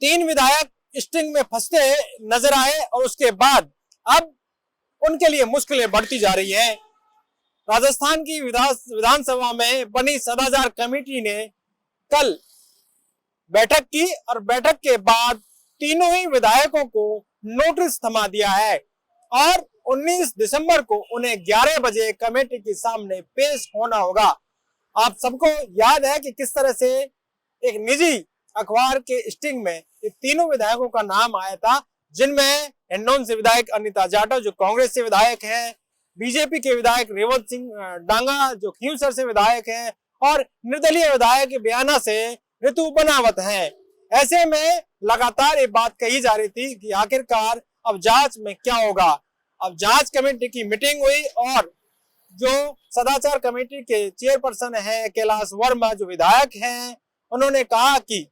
तीन विधायक स्टिंग में फंसते नजर आए और उसके बाद अब उनके लिए मुश्किलें बढ़ती जा रही हैं। राजस्थान की विधानसभा में बनी सदाचार कमेटी ने कल बैठक की और बैठक के बाद तीनों ही विधायकों को नोटिस थमा दिया है और 19 दिसंबर को उन्हें 11 बजे कमेटी के सामने पेश होना होगा। आप सबको याद है कि किस तरह से एक निजी अखबार के स्टिंग में ये तीनों विधायकों का नाम आया था, जिनमें हिंडौन से विधायक अनिता जाटव जो कांग्रेस से विधायक हैं, बीजेपी के विधायक रेवंत सिंह डांगा जो खींवसर से विधायक हैं और निर्दलीय विधायक बयाना से ऋतु बनावत हैं। ऐसे में लगातार ये बात कही जा रही थी कि आखिरकार अब जांच में क्या होगा। अब जांच कमेटी की मीटिंग हुई और जो सदाचार कमेटी के चेयरपर्सन हैं कैलाश वर्मा जो विधायक हैं, उन्होंने कहा कि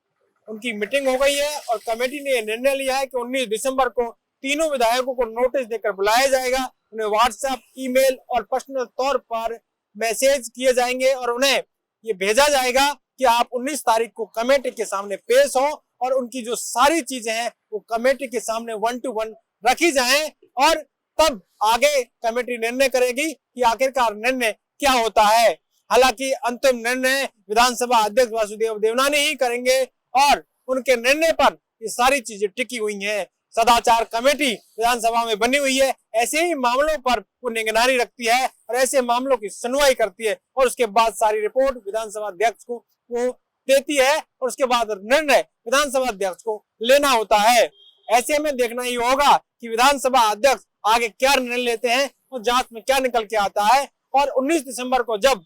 उनकी मीटिंग हो गई है और कमेटी ने निर्णय लिया है कि 19 दिसंबर को तीनों विधायकों को नोटिस देकर बुलाया जाएगा। उन्हें व्हाट्सएप, ईमेल और पर्सनल तौर पर मैसेज किए जाएंगे और उन्हें ये भेजा जाएगा कि आप 19 तारीख को कमेटी के सामने पेश हो और उनकी जो सारी चीजें हैं वो कमेटी के सामने 1 to 1 रखी जाएं और तब आगे कमेटी निर्णय करेगी कि आखिरकार निर्णय क्या होता है। हालांकि अंतिम निर्णय विधानसभा अध्यक्ष वासुदेव देवनानी ही करेंगे और उनके निर्णय पर ये सारी चीजें टिकी हुई हैं। सदाचार कमेटी विधानसभा में बनी हुई है, ऐसे ही मामलों पर वो निगरानी रखती है और ऐसे मामलों की सुनवाई करती है और उसके बाद सारी रिपोर्ट विधानसभा अध्यक्ष को वो देती है और उसके बाद निर्णय विधानसभा अध्यक्ष को लेना होता है। ऐसे में देखना ही होगा कि विधानसभा अध्यक्ष आगे क्या निर्णय लेते हैं और जांच में क्या निकल के आता है। और 19 दिसंबर को जब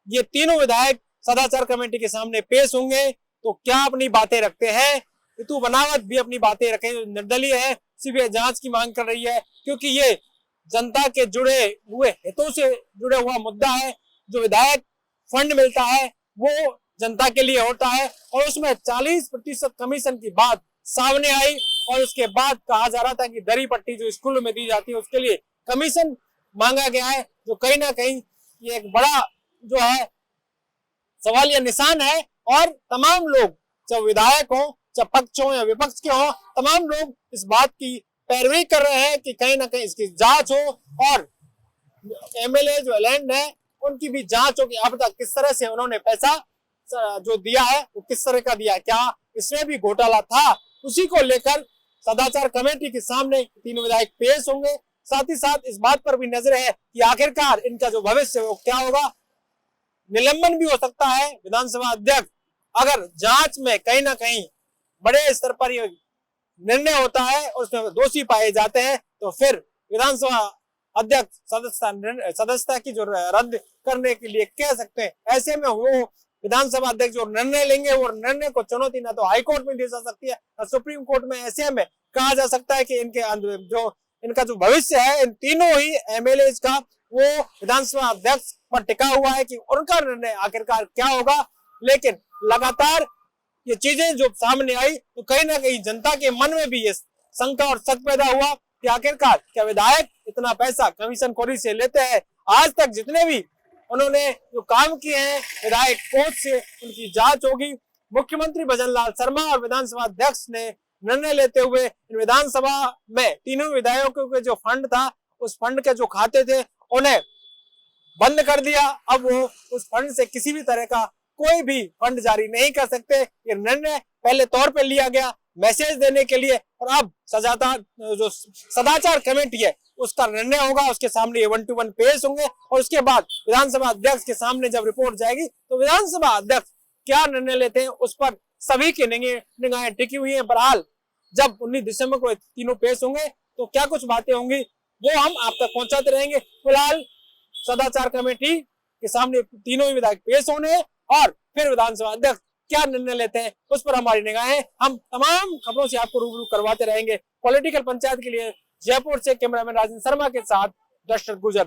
ये तीनों विधायक सदाचार कमेटी के सामने पेश होंगे तो क्या अपनी बातें रखते हैं। ऋतु बनावत भी अपनी बातें रखे, निर्दलीय है, सीबीआई जांच की मांग कर रही है क्योंकि ये जनता के जुड़े हुए हितों से जुड़े हुआ मुद्दा है। जो विधायक फंड मिलता है वो जनता के लिए होता है और उसमें 40% कमीशन की बात सामने आई और उसके बाद कहा जा रहा था कि दरी पट्टी जो स्कूलों में दी जाती है उसके लिए कमीशन मांगा गया है, जो कहीं ना कहीं ये एक बड़ा जो है सवालिया निशान है। और तमाम लोग चाहे विधायक हो, चाहे पक्ष हो या विपक्ष के हो, तमाम लोग इस बात की पैरवी कर रहे हैं कि कहीं ना कहीं इसकी जांच हो और एमएलए जो लैंड है उनकी भी जांच हो कि अब तक किस तरह से उन्होंने पैसा जो दिया है वो किस तरह का दिया, क्या इसमें भी घोटाला था। उसी को लेकर सदाचार कमेटी के सामने तीनों विधायक पेश होंगे। साथ ही साथ इस बात पर भी नजर है कि आखिरकार इनका जो भविष्य है वो क्या होगा। निलंबन भी हो सकता है विधानसभा अध्यक्ष अगर जांच में कहीं ना कहीं बड़े स्तर पर ये निर्णय होता है और उसमें दोषी पाए जाते हैं तो फिर विधानसभा अध्यक्ष सदस्यता की जो रद्द करने के लिए कह सकते हैं। ऐसे में वो विधानसभा अध्यक्ष जो निर्णय लेंगे वो निर्णय को चुनौती ना तो हाई कोर्ट में दी जा सकती है ना सुप्रीम कोर्ट में। ऐसे में कहा जा सकता है कि इनका जो भविष्य है इन तीनों ही एमएलए का वो विधानसभा अध्यक्ष पर टिका हुआ है कि उनका निर्णय आखिरकार क्या होगा। लेकिन लगातार ये चीजें जो सामने आई तो कहीं ना कहीं जनता के मन में भी ये शंका और शक पैदा हुआ कि आखिरकार क्या विधायक इतना पैसा कमीशन खोरी से लेते हैं। आज तक जितने भी उन्होंने जो काम किए हैं विधायक कोर्ट से उनकी जांच होगी। मुख्यमंत्री भजनलाल शर्मा और विधानसभा अध्यक्ष ने निर्णय लेते हुए इन विधानसभा में तीनों विधायकों के जो फंड था उस फंड के जो खाते थे उन्हें बंद कर दिया। अब वो उस फंड से किसी भी तरह का कोई भी फंड जारी नहीं कर सकते। ये निर्णय पहले तौर पे लिया गया मैसेज देने के लिए और अब जो सदाचार कमेटी है उसका निर्णय होगा, उसके सामने ये 1 to 1 पेश होंगे और उसके बाद विधानसभा अध्यक्ष के सामने जब रिपोर्ट जाएगी तो विधानसभा अध्यक्ष क्या निर्णय लेते हैं उस पर सभी की निगाहें टिकी हुई है। बहरहाल जब 19 दिसंबर को तीनों पेश होंगे तो क्या कुछ बातें होंगी वो हम आप तक पहुंचाते रहेंगे। फिलहाल सदाचार कमेटी के सामने तीनों ही विधायक पेश होने और फिर विधानसभा अध्यक्ष क्या निर्णय लेते हैं उस पर हमारी निगाहें हम तमाम खबरों से आपको रूबरू करवाते रहेंगे। पॉलिटिकल पंचायत के लिए जयपुर से कैमरामैन राजेंद्र शर्मा के साथ दशरथ गुजर।